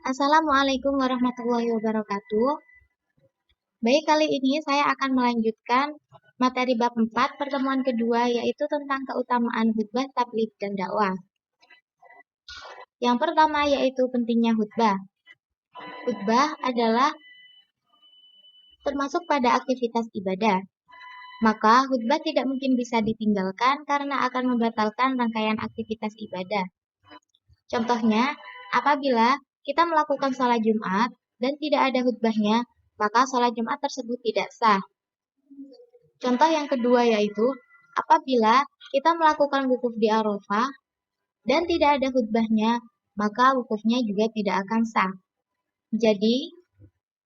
Assalamualaikum warahmatullahi wabarakatuh. Baik, kali ini saya akan melanjutkan materi bab 4 pertemuan kedua yaitu tentang keutamaan khutbah, tabligh, dan dakwah. Yang pertama yaitu pentingnya khutbah. Khutbah adalah termasuk pada aktivitas ibadah. Maka khutbah tidak mungkin bisa ditinggalkan karena akan membatalkan rangkaian aktivitas ibadah. Contohnya, apabila kita melakukan sholat Jumat dan tidak ada khutbahnya, maka sholat Jumat tersebut tidak sah. Contoh yang kedua yaitu, apabila kita melakukan wukuf di Arafah dan tidak ada khutbahnya, maka wukufnya juga tidak akan sah. Jadi,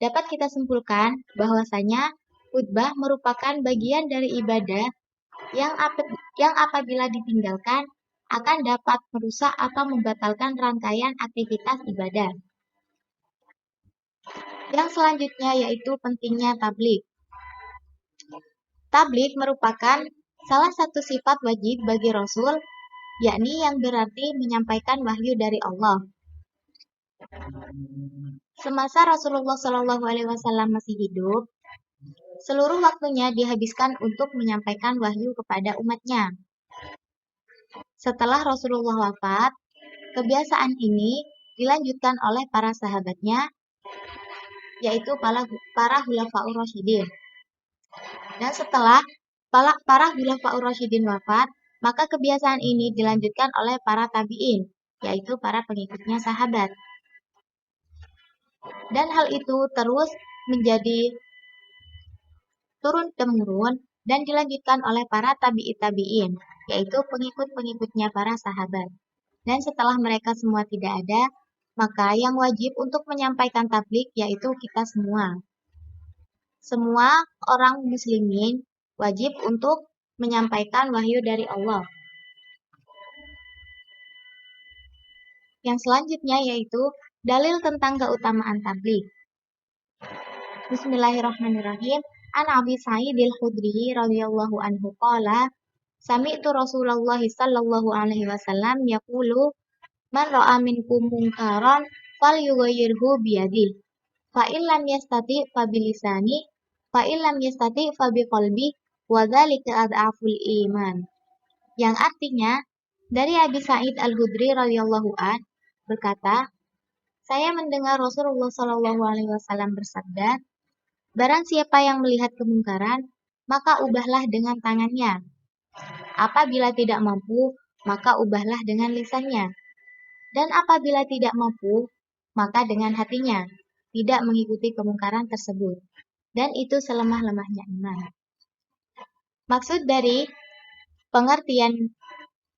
dapat kita simpulkan bahwasanya khutbah merupakan bagian dari ibadah yang apabila ditinggalkan akan dapat merusak atau membatalkan rangkaian aktivitas ibadah. Yang selanjutnya yaitu pentingnya tabligh. Tabligh merupakan salah satu sifat wajib bagi Rasul, yakni yang berarti menyampaikan wahyu dari Allah. Semasa Rasulullah Shallallahu Alaihi Wasallam masih hidup, seluruh waktunya dihabiskan untuk menyampaikan wahyu kepada umatnya. Setelah Rasulullah wafat, kebiasaan ini dilanjutkan oleh para sahabatnya, yaitu para Khulafaur Rasyidin. Dan setelah para Khulafaur Rasyidin wafat, maka kebiasaan ini dilanjutkan oleh para tabi'in, yaitu para pengikutnya sahabat. Dan hal itu terus menjadi turun-temurun dan dilanjutkan oleh para tabi'in, yaitu pengikut-pengikutnya para sahabat. Dan setelah mereka semua tidak ada, maka yang wajib untuk menyampaikan tabligh yaitu kita semua. Semua orang muslimin wajib untuk menyampaikan wahyu dari Allah. Yang selanjutnya yaitu dalil tentang keutamaan tabligh. Bismillahirrahmanirrahim. An Abi Sa'id al-Khudri radhiyallahu anhu qala sami'tu Rasulullah sallallahu alaihi wasallam yaqulu man ra'a minkum munkaran falyughayyirhu biyadihi fa in lam yastati fa bilisani fa in lam yastati fa biqalbi wa dzalika ad'aful iman. Yang artinya dari Abi Sa'id al-Khudri radhiyallahu an berkata, saya mendengar Rasulullah Shallallahu alaihi wasallam bersabda, barang siapa yang melihat kemungkaran, maka ubahlah dengan tangannya. Apabila tidak mampu, maka ubahlah dengan lisannya. Dan apabila tidak mampu, maka dengan hatinya, tidak mengikuti kemungkaran tersebut. Dan itu selemah-lemahnya iman. Maksud dari pengertian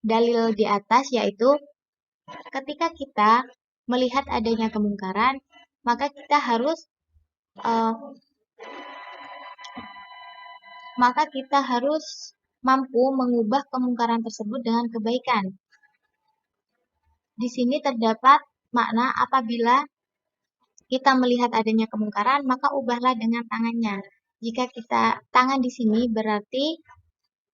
dalil di atas yaitu, ketika kita melihat adanya kemungkaran, maka kita harus mampu mengubah kemungkaran tersebut dengan kebaikan. Di sini terdapat makna apabila kita melihat adanya kemungkaran, maka ubahlah dengan tangannya. Jika tangan di sini berarti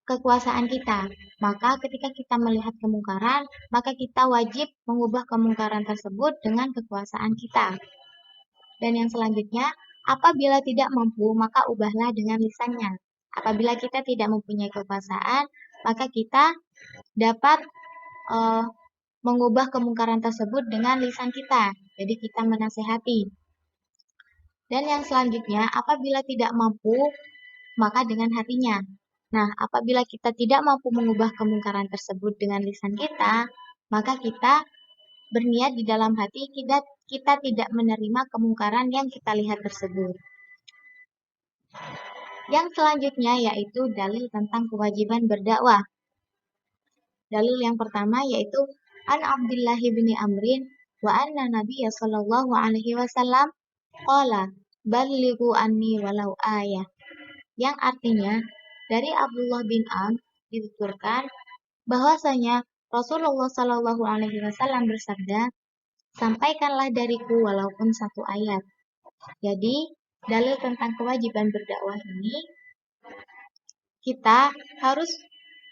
kekuasaan kita. Maka ketika kita melihat kemungkaran, maka kita wajib mengubah kemungkaran tersebut dengan kekuasaan kita. Dan yang selanjutnya, apabila tidak mampu, maka ubahlah dengan lisannya. Apabila kita tidak mempunyai kekuasaan, maka kita dapat mengubah kemungkaran tersebut dengan lisan kita. Jadi kita menasehati. Dan yang selanjutnya, apabila tidak mampu, maka dengan hatinya. Nah, apabila kita tidak mampu mengubah kemungkaran tersebut dengan lisan kita, maka kita berniat di dalam hati kita tidak menerima kemungkaran yang kita lihat tersebut. Yang selanjutnya yaitu dalil tentang kewajiban berdakwah. Dalil yang pertama yaitu An Abdullah bin Amrin wa anna Nabiyya sallallahu alaihi wasallam qala ballighu anni walau ayah. Yang artinya dari Abdullah bin Amr dituturkan bahwasanya Rasulullah Shallallahu Alaihi Wasallam bersabda, sampaikanlah dariku walaupun satu ayat. Jadi dalil tentang kewajiban berdakwah ini kita harus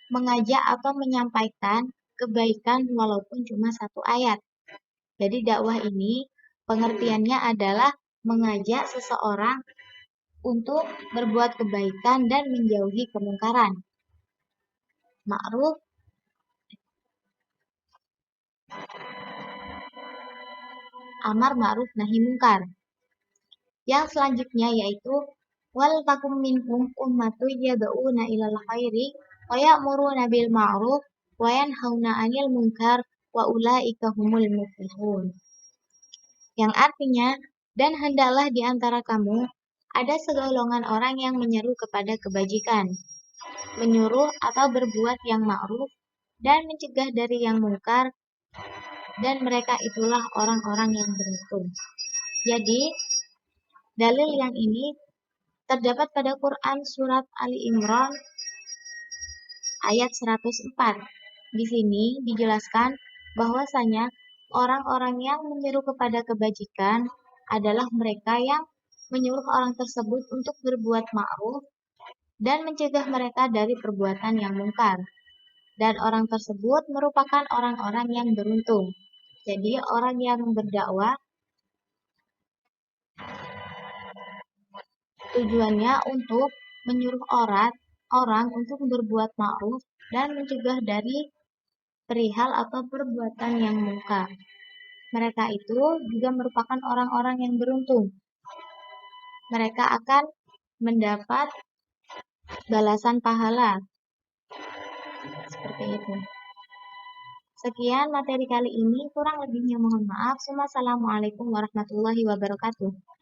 mengajak atau menyampaikan kebaikan walaupun cuma satu ayat. Jadi dakwah ini Pengertiannya adalah mengajak seseorang untuk berbuat kebaikan dan menjauhi kemungkaran. Ma'ruf, amar ma'ruf nahi mungkar. Yang selanjutnya yaitu wal takum minkum ummatu yad'una ilal khairi wa ya'muruna bil ma'ruf wa yanhauna 'anil munkar wa ulaika humul muflihun. Yang artinya, dan hendaklah di antara kamu ada segolongan orang yang menyeru kepada kebajikan, menyuruh atau berbuat yang ma'ruf dan mencegah dari yang mungkar, dan mereka itulah orang-orang yang beruntung. Jadi, dalil yang ini terdapat pada Quran surat Ali Imran ayat 104. Di sini dijelaskan bahwasanya orang-orang yang menyeru kepada kebajikan adalah mereka yang menyuruh orang tersebut untuk berbuat ma'ruf dan mencegah mereka dari perbuatan yang mungkar. Dan orang tersebut merupakan orang-orang yang beruntung. Jadi orang yang berdakwah tujuannya untuk menyuruh orang untuk berbuat ma'ruf dan mencegah dari perihal atau perbuatan yang mungkar. Mereka itu juga merupakan orang-orang yang beruntung. Mereka akan mendapat balasan pahala. Seperti itu. Sekian materi kali ini, kurang lebihnya mohon maaf. Wassalamualaikum warahmatullahi wabarakatuh.